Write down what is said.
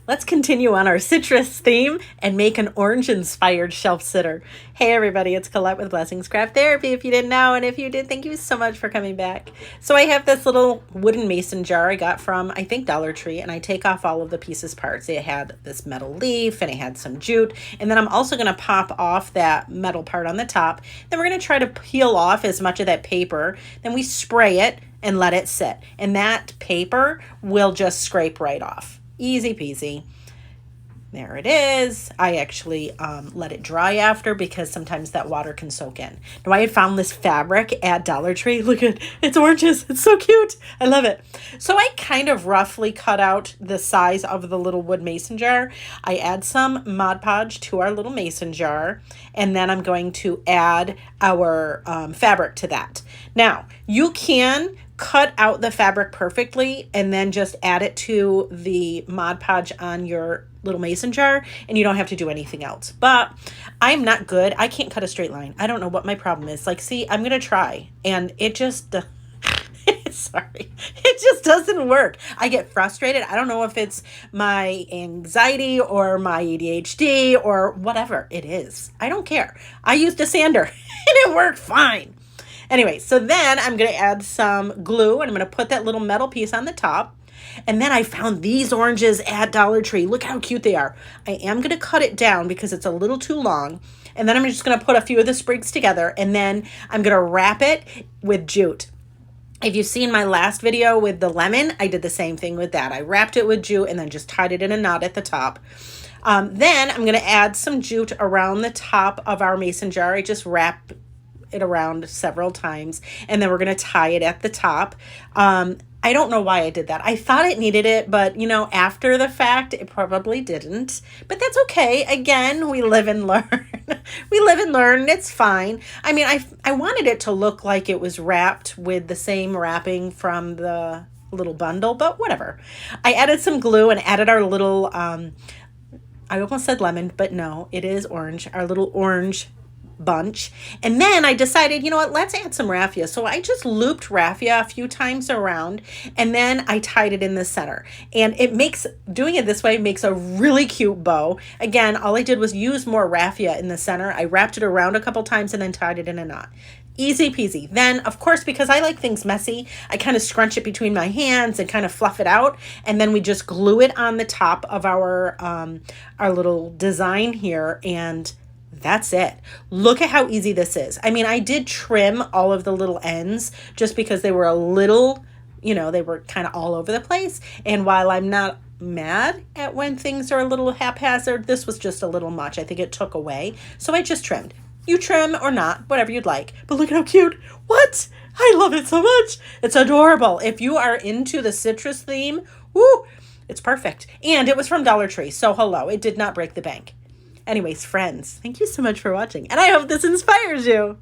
let's continue on our citrus theme and make an orange-inspired shelf sitter. Hey everybody, it's Colette with Blessings Craft Therapy, if you didn't know, and if you did, thank you so much for coming back. So I have this little wooden mason jar I got from, I think, Dollar Tree, and I take off all of the pieces parts. It had this metal leaf, and it had some jute, and then I'm also going to pop off that metal part on the top. Then we're going to try to peel off as much of that paper. Then we spray it and let it sit, and that paper will just scrape right off. Easy peasy. There it is. I actually let it dry after because sometimes that water can soak in. Now I had found this fabric at Dollar Tree. Look at it. It's oranges. It's so cute. I love it. So I kind of roughly cut out the size of the little wood mason jar. I add some Mod Podge to our little mason jar, and then I'm going to add our fabric to that. Now you can cut out the fabric perfectly and then just add it to the Mod Podge on your little mason jar, and you don't have to do anything else. But I'm not good. I can't cut a straight line. I don't know what my problem is. Like, see, I'm going to try, and it just, sorry, it just doesn't work. I get frustrated. I don't know if it's my anxiety or my ADHD or whatever it is. I don't care. I used a sander and it worked fine. Anyway, so then I'm going to add some glue, and I'm going to put that little metal piece on the top. And then I found these oranges at Dollar Tree. Look how cute they are. I am going to cut it down because it's a little too long. And then I'm just going to put a few of the sprigs together, and then I'm going to wrap it with jute. If you've seen my last video with the lemon, I did the same thing with that. I wrapped it with jute and then just tied it in a knot at the top. Then I'm going to add some jute around the top of our mason jar. I just wrap it around several times, and then we're going to tie it at the top. I don't know why I did that. I thought it needed it, but you know, after the fact, it probably didn't. But that's okay. Again, we live and learn. We live and learn. It's fine. I mean, I wanted it to look like it was wrapped with the same wrapping from the little bundle, but whatever. I added some glue and added our little, I almost said lemon, but no, it is orange. Our little orange bunch. And then I decided, you know what, let's add some raffia. So I just looped raffia a few times around, and then I tied it in the center. And it makes, doing it this way makes a really cute bow. Again, all I did was use more raffia in the center. I wrapped it around a couple times and then tied it in a knot. Easy peasy. Then, of course, because I like things messy, I kind of scrunch it between my hands and kind of fluff it out. And then we just glue it on the top of our little design here, and that's it. Look at how easy this is. I mean, I did trim all of the little ends just because they were a little, you know, they were kind of all over the place. And while I'm not mad at when things are a little haphazard, this was just a little much. I think it took away. So I just trimmed. You trim or not, whatever you'd like. But look at how cute. What? I love it so much. It's adorable. If you are into the citrus theme, woo, it's perfect. And it was from Dollar Tree. So hello, it did not break the bank. Anyways, friends, thank you so much for watching, and I hope this inspires you.